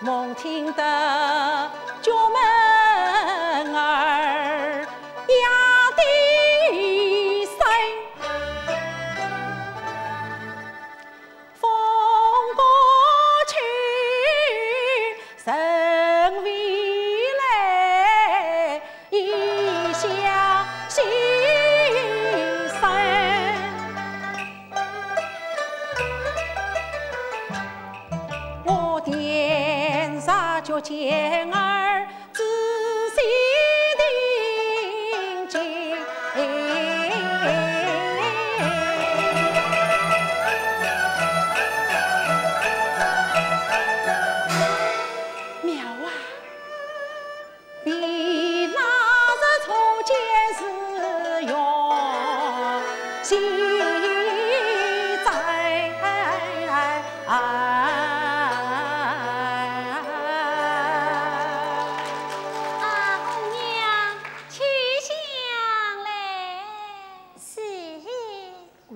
梦听得家门儿压低声，风过去人未来，异乡心酸。我点上脚尖儿仔细听经，妙啊！比那日初见时哟，心在。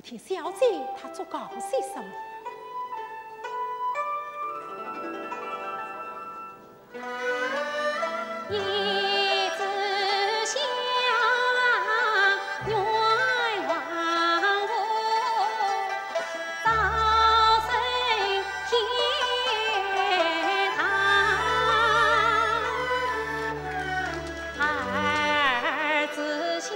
听小姐她做讲些什么？一枝香，远望我，早生天堂。二枝香。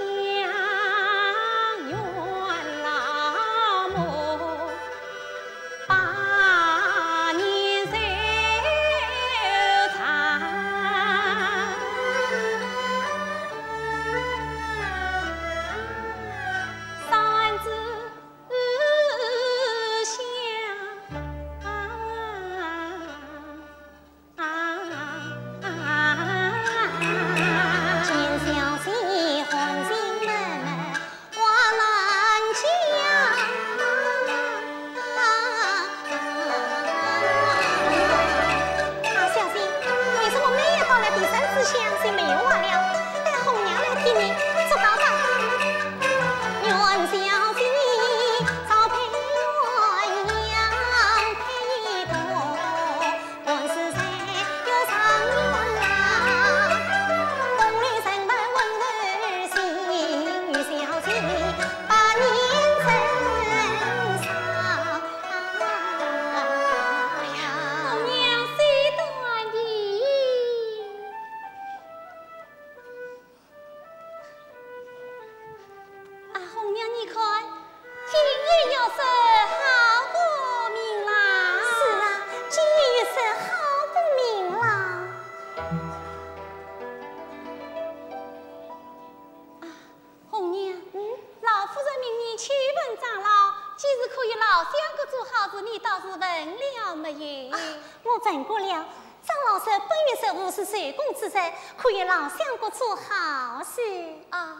问过了，张老师本月是50岁工资人，可以让相国做好事啊！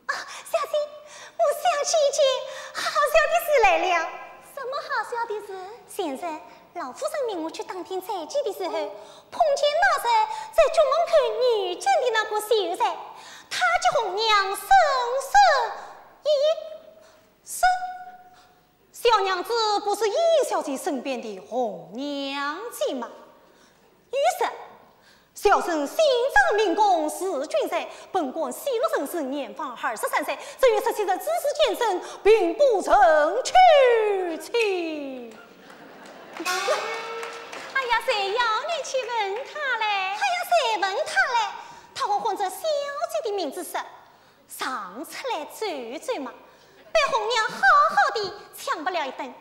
小姐，我想起一件好笑的事来了。什么好笑的事？现在老夫人命我去当天采集的时候，碰见那人在局门口女见的那个秀人，他的红娘深深深。小娘子不是尹小姐身边的红娘子吗？于是，小生心脏民工是军人，本官西路人士，年方23岁，这月17日只是健身，并不曾娶妻。哎呀，谁要你去问他嘞？哎呀，谁问他嘞？他和唤着小姐的名字是上出来转转嘛。被红娘好好的抢不了一顿。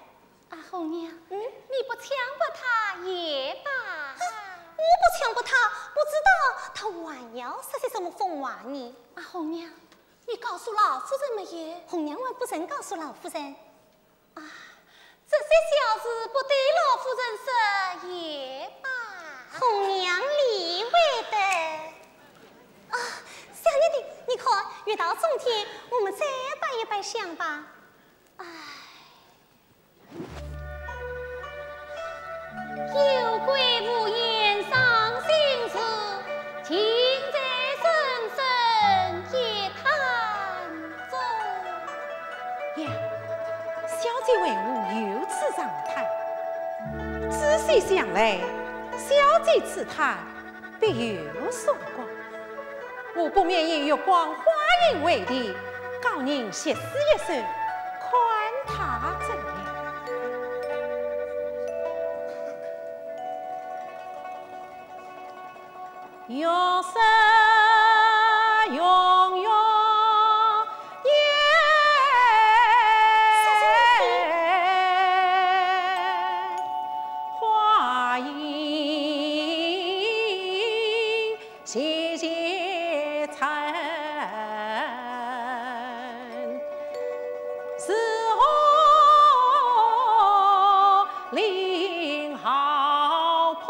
红娘，你不抢不他也罢。我不抢不他，不知道他还要说些什么疯话呢？红娘，你告诉老夫人没有？红娘我不曾告诉老夫人。这些小事不对老夫人说也罢。红娘理会的。小妮的，你看，遇到冬天，我们再摆一摆香吧。有贵无言伤心事，情在深深夜叹中。呀，小姐为何有此长叹？仔细想来，小及此谈，必有所光。我不免以月光花影为例，告您写诗一首，宽他怎样？月色永远花影细细参，似红林好坡，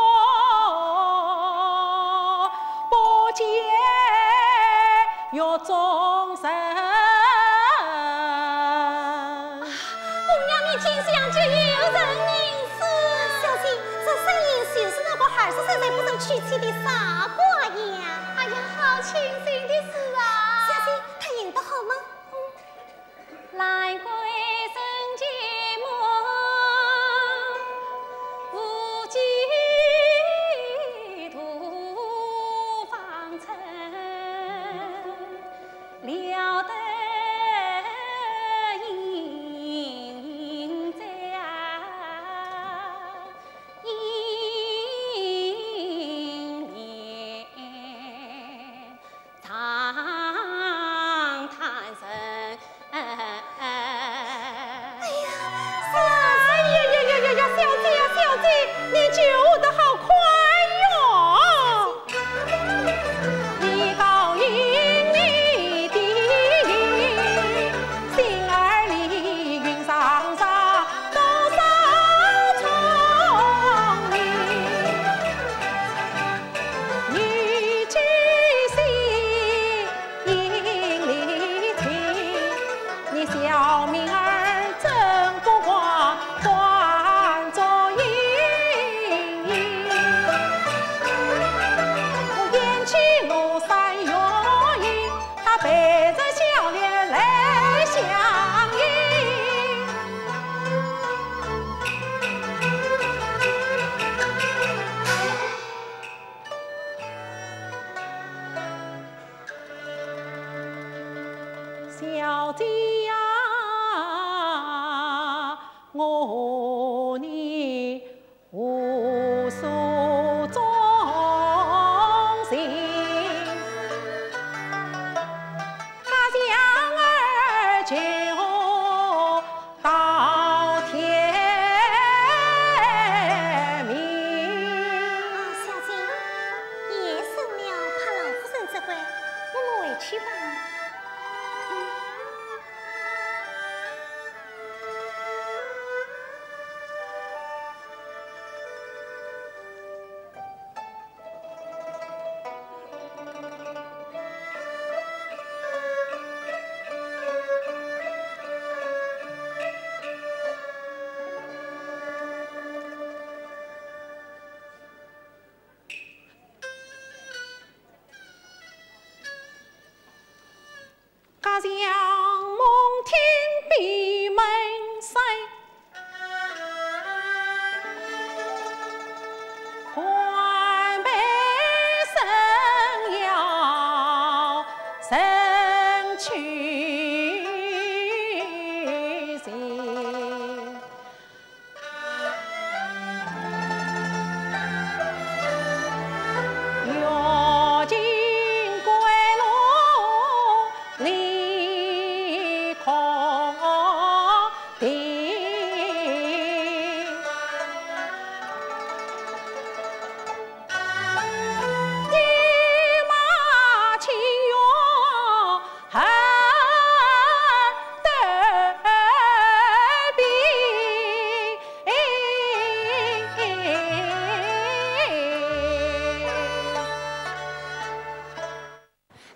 不见月中神。红娘面前相就有人凝视。小姐，这声音就是那个24岁不曾娶妻的傻瓜呀！哎呀，好庆幸的事啊！小姐，她演得好吗？来归生节目，无计土方成，料得英在英年长叹声。小姐，你救得好快哟！你高英你的心儿里云上上多少聪明，女居心引里听，你小命儿真不花。背着笑脸来相迎，小姐呀，我你无所忠心。就到天明。小姐，夜深了，怕老夫人责怪，我们回去吧。家乡梦听闭门声，宽悲生要生去心。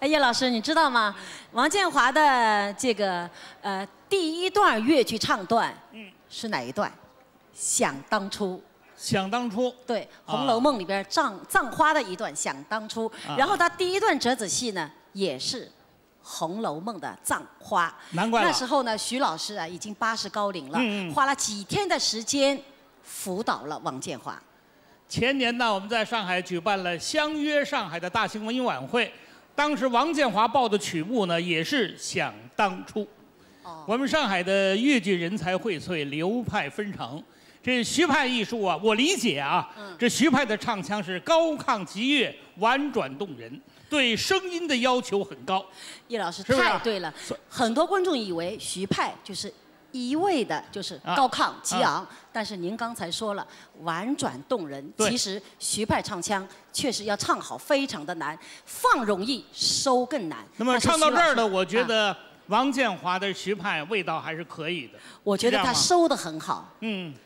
叶老师，你知道吗？王建华的这个第一段越剧唱段，是哪一段？想当初。想当初。对，《红楼梦》里边葬花的一段想当初，然后他第一段折子戏呢也是《红楼梦》的葬花。难怪了。那时候呢，徐老师啊已经80高龄了，花了几天的时间辅导了王建华。前年呢，我们在上海举办了相约上海的大型文艺晚会，当时王建华报的曲目呢也是想当初。我们上海的粤剧人才荟萃，流派纷呈。这徐派艺术啊，我理解啊，这徐派的唱腔是高亢激越、婉转动人，对声音的要求很高。叶老师太对了，很多观众以为徐派就是一味的，就是高亢激昂，但是您刚才说了婉转动人，其实徐派唱腔确实要唱好非常的难，放容易，收更难。那么唱到这儿呢，我觉得王建华的徐派味道还是可以的。我觉得他收得很好，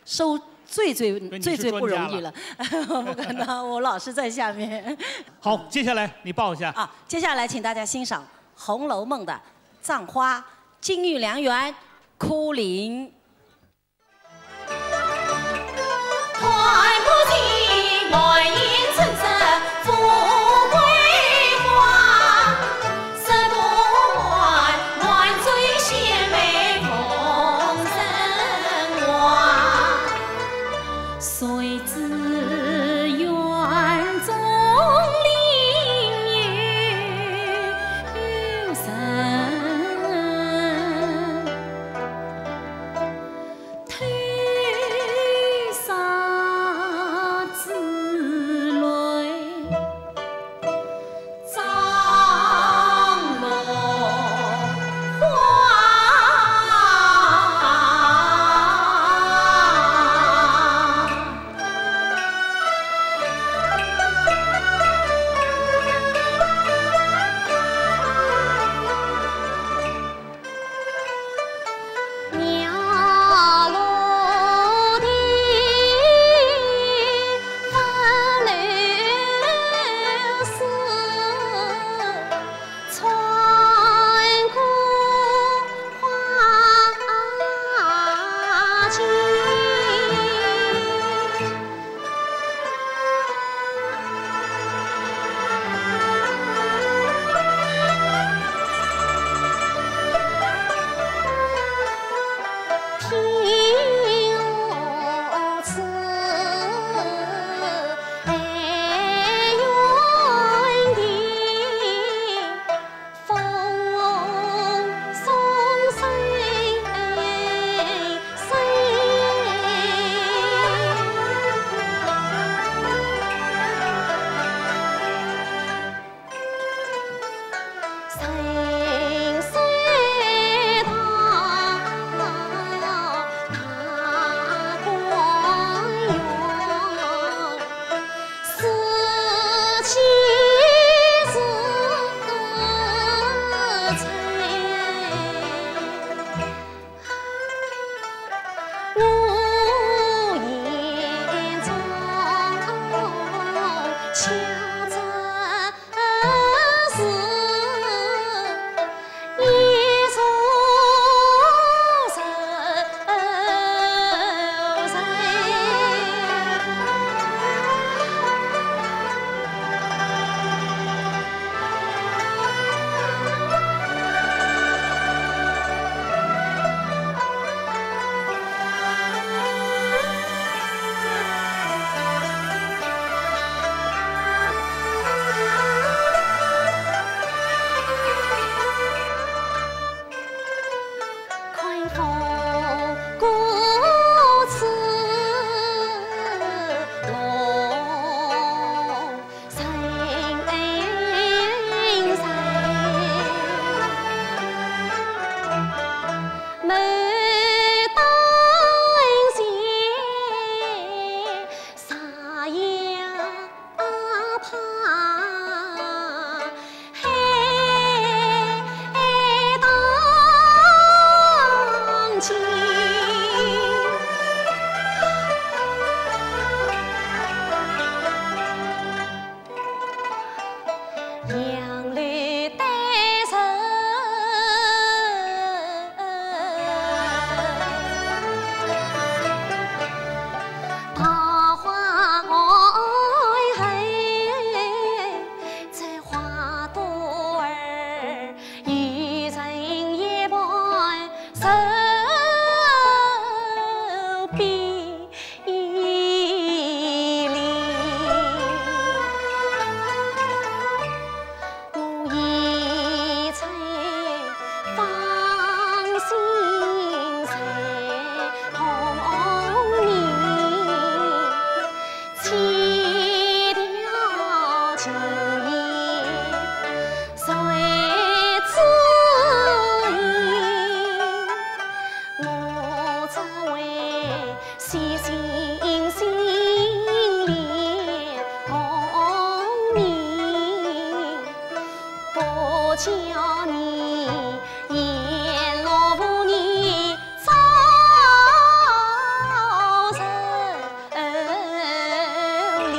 收最不容易了。不可能，我老师在下面。好，接下来你报一下啊。接下来请大家欣赏《红楼梦》的葬花，金玉良缘，哭灵。快不及外烟春色富贵花，十多万万岁献媚风神话，谁知园中灵雨神，推沙之泪，张罗花。鸟落地，花流水，穿过花径。听我此愿地，风送水声声道。大观园，四季如春，屋檐中敲着是一树宽风顾此龙神神，牡丹前撒呀怕。杨柳带愁，桃花爱恨在花朵儿，渔人一盘手边离。叫你阎罗妇你早受理，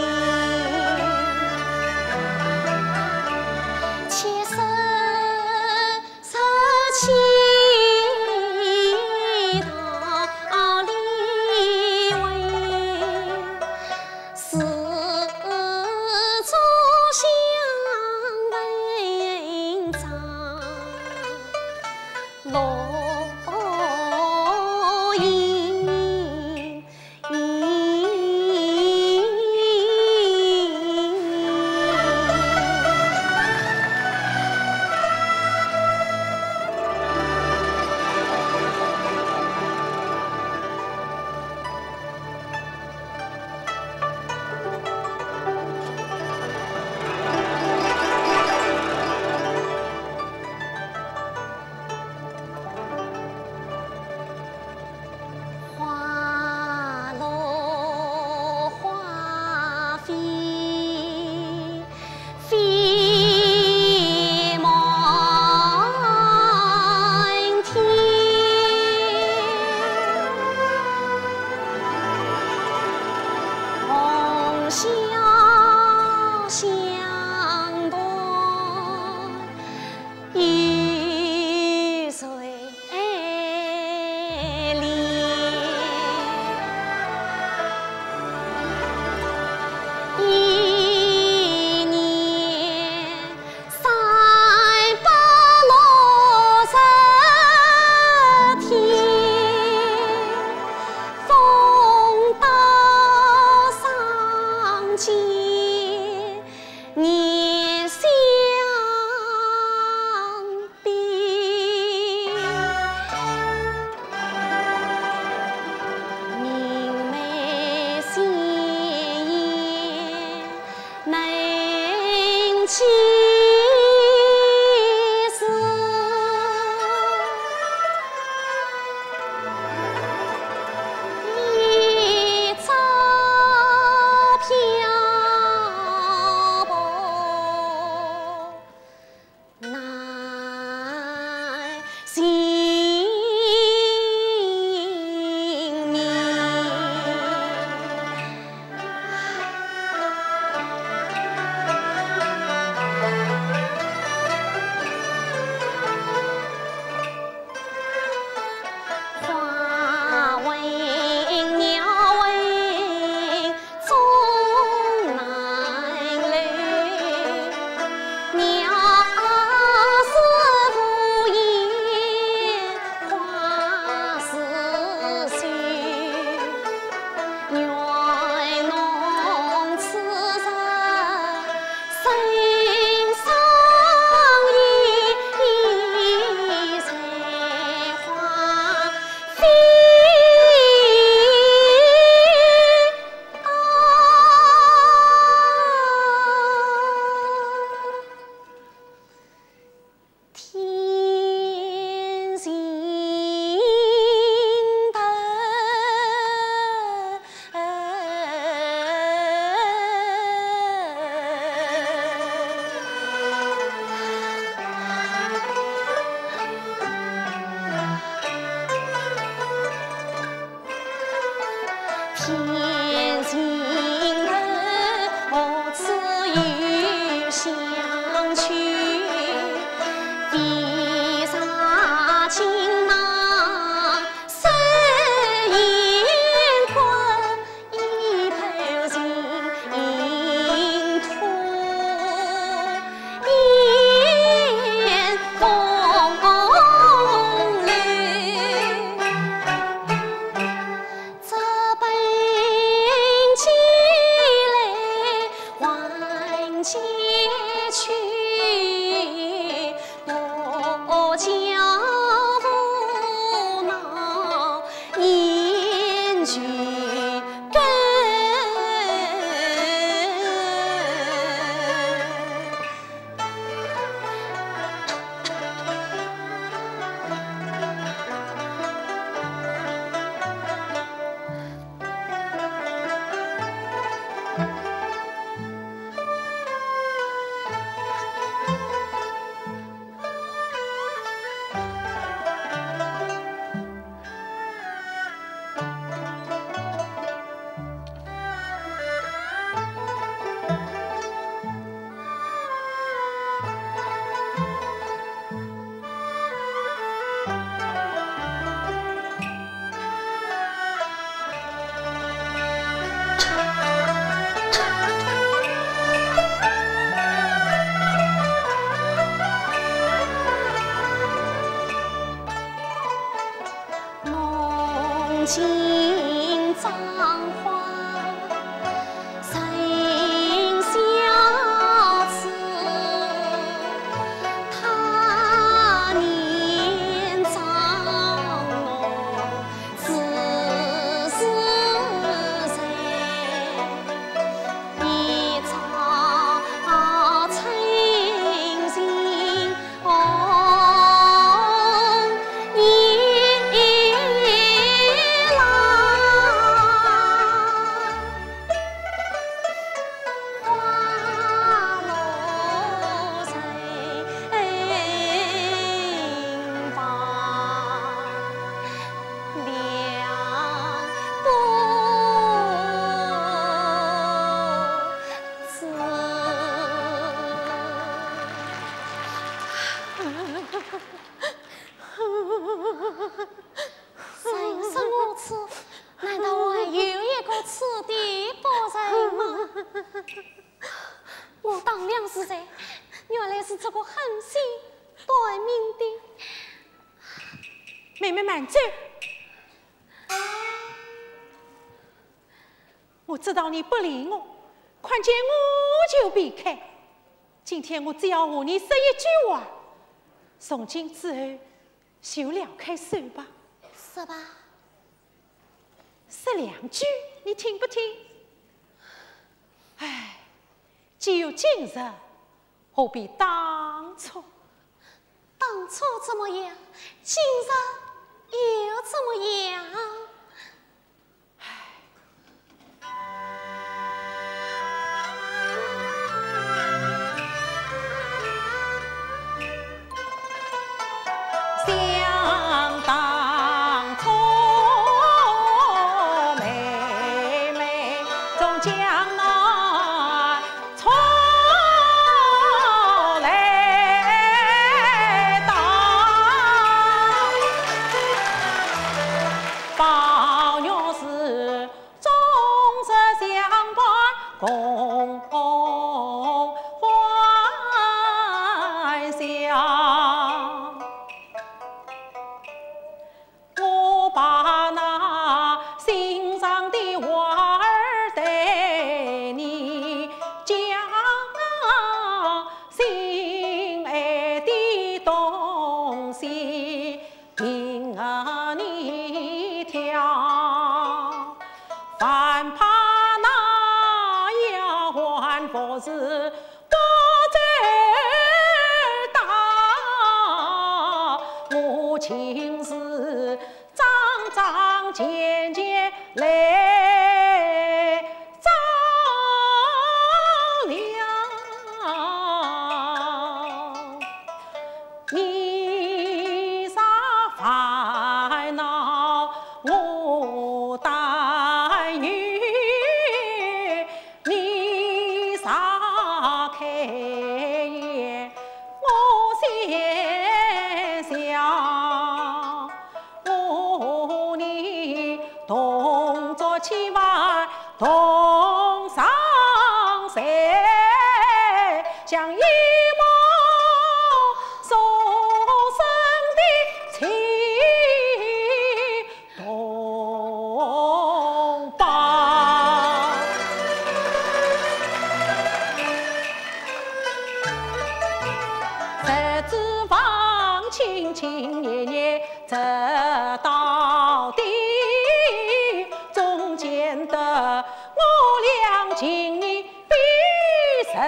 妾身受气道理为是。落英。情葬花，谁相思？他年长我只是谁？一朝清醒人生如此，难道我还有一个此地不人吗？我当良是谁？原来是这个狠心短命的。妹妹慢走，我知道你不理我，看见我就避开。今天我只要和你说一句话，从今之后就了开手吧。是吧？说两句，你听不听？唉，既有今日，何必当初？当初怎么样，今日又怎么样？想当初，妹妹终将那错来当，宝玉是终日相伴共欢笑。我把那心上的话儿对你讲，心爱的东西听你挑，凡怕那丫鬟不是不知道，母亲是张张健健来照亮，你啥烦恼我担忧，你啥开眼我先想，我你同桌千万同上山，像一抹终生的情同胞。日子放清清夜夜走到底，中间的我俩情谊比甚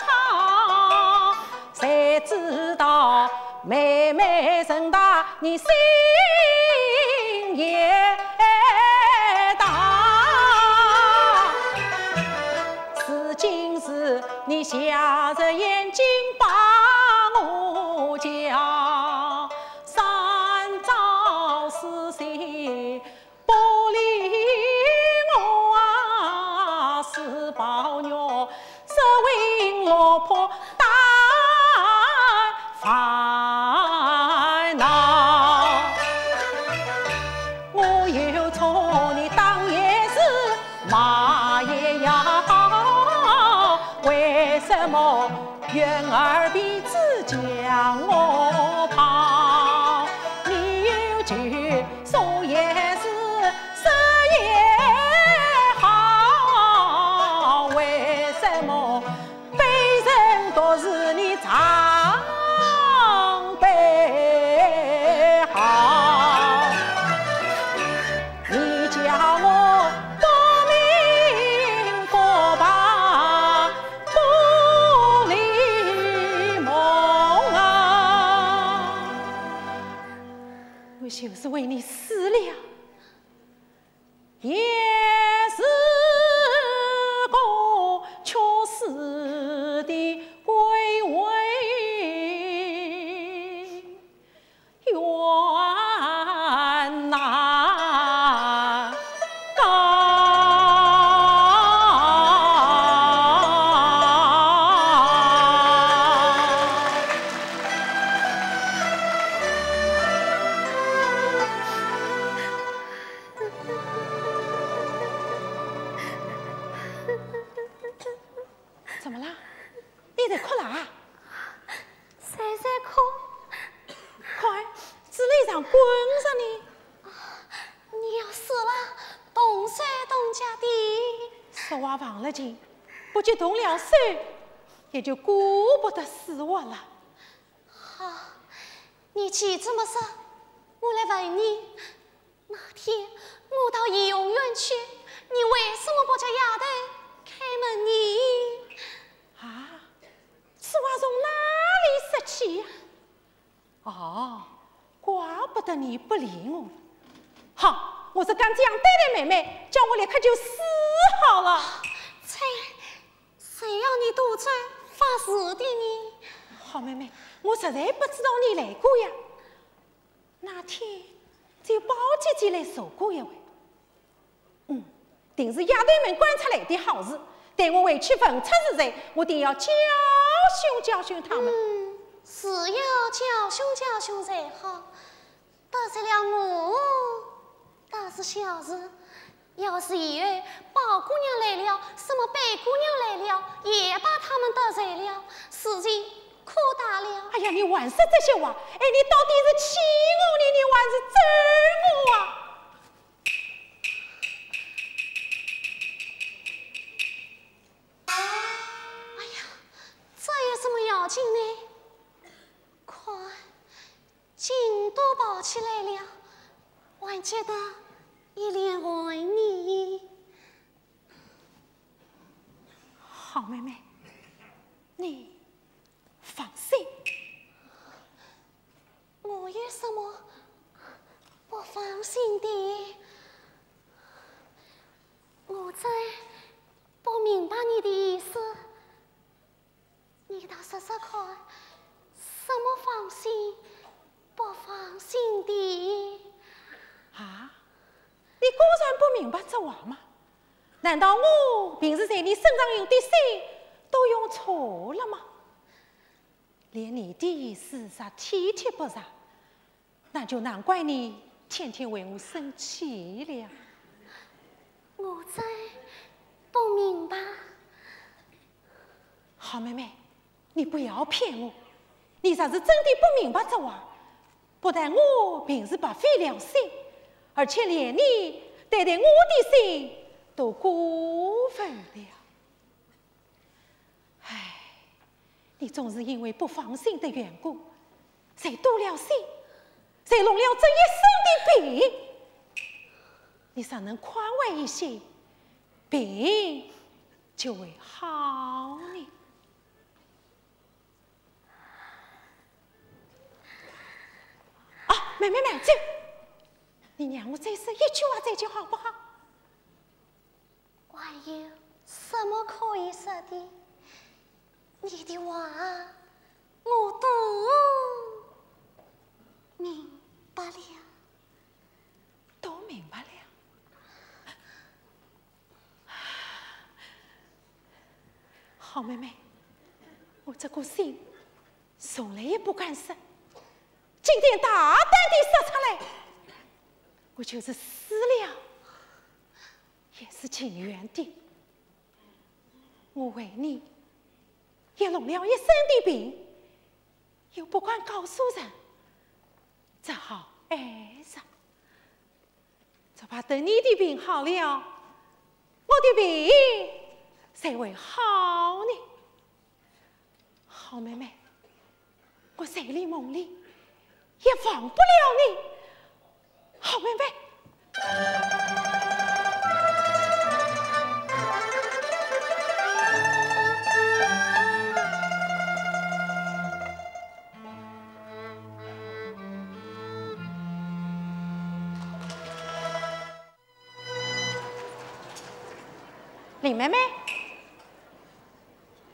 好，谁知道妹妹人大你心也大，是今日你瞎着眼睛把我叫，三朝四夕不理我啊，是宝玉是为老婆担烦恼，我有错你当也是骂也要，为什么怨儿鼻子将我跑？你有句说也是都是你常备好，你叫我过明过白不离梦啊！我就是为你死了，也是个缺死的归位。冤难怎么了？你在哭啦？谁在哭？快，纸泪上滚上你！你要死了，动手动脚的。说话忘了劲，不就动了手，也就顾不得死我了。好，你既这么说，我来问你，那天我到医院去，你为什么不叫丫头开门呢？啊，此话从哪里说起呀？哦，怪不得你不理我。好，我是刚这样对待妹妹，叫我立刻就死好了。谁要你赌咒发誓的呢？好妹妹，我实在不知道你来过呀。那天只有包姐姐来说过一回。定是丫头们观察来的好事。待我回去问出是谁，我定要教训教训他们。是要教训教训才好。得罪了我，倒是小事。要是以后宝姑娘来了，什么白姑娘来了，也把他们得罪了，事情可大了。哎呀，你还说这些话？哎，你到底是气我呢，你还是咒我啊？哎呀，这有什么要紧呢？快，劲都跑起来了，还觉得一脸爱你。好妹妹，你放心。我有什么不放心的？我真不明白你的意思，你倒说说看，什么放心不放心的？啊，你果然不明白这话吗？难道我平时在你身上用的心都用错了吗？连你的意思啥体贴不上，那就难怪你天天为我生气了。我真不明白。好妹妹，你不要骗我，你若是真的不明白这话，不但我平时不费良心，而且连你对待我的心都过分了。唉，你总是因为不放心的缘故，才多了心，才弄了这一身的病。你尚能宽慰一些，病就会好呢。啊，妹妹慢走，你让我再说一句话再讲好不好？还有什么可以说的？你的话我都明白了，都明白了。好妹妹，我这颗心从来也不敢说，今天大胆地说出来，我就是死了也是情愿的。我为你也弄了一身的病，又不敢告诉人，只好挨着，只怕等你的病好了，我的病才会好呢。好妹妹，我睡里梦里也忘不了你，好妹妹。林妹妹，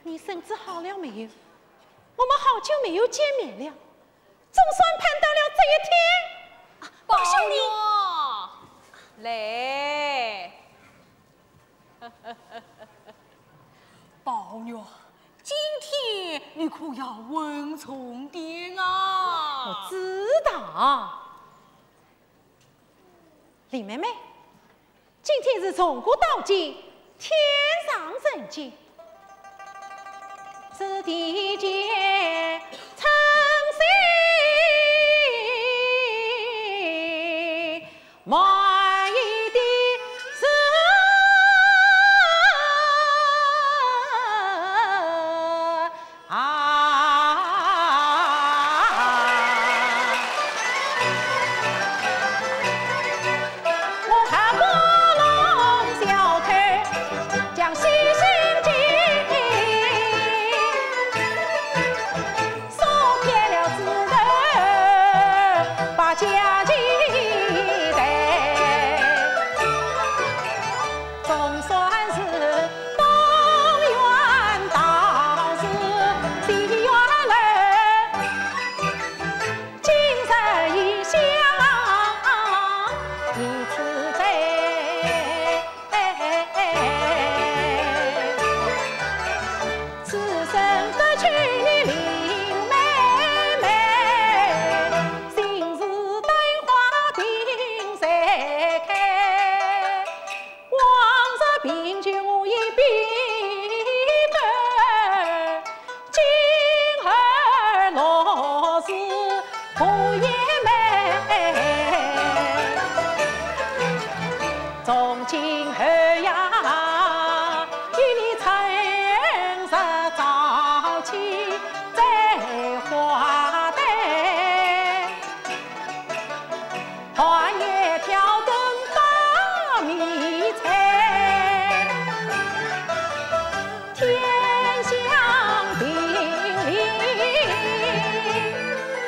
你身子好了没有？我们好久没有见面了，总算盼到了这一天。宝兄弟，来，宝女，今天你可要稳重点啊！我知道，林妹妹，今天是从古到今。天上人间，是地间称心满意的事我看过龙小腿将西行记说偏了枝头把家记得总算是东园道士西园人今日一想一次悲此生得娶你林妹妹，心事灯花定谁开？往日凭据我一笔本，今儿落是不也美？从今后呀。与你诚实早起在花灯，寒夜挑灯把米菜，天香叮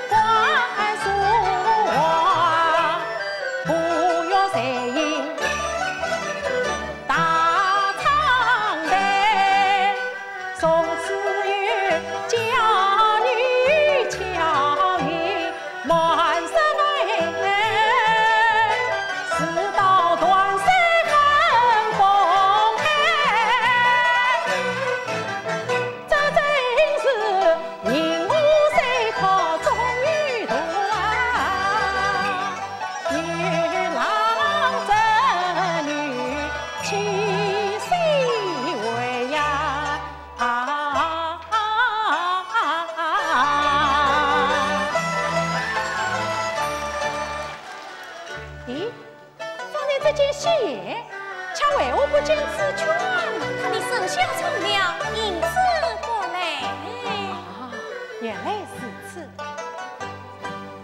咛，万树花不要谁应。大长腿，从此与家女巧语满室内，事到断水很风寒，这真是引我随靠终于断，女郎织女去谁为呀？咦，方才这件喜宴，恰为我不见此权？看你手下从良，因此过来。原来是此。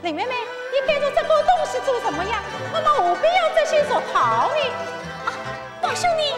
林妹妹，你带着这个东西做什么呀？我们何必要这些说讨你？宝兄弟。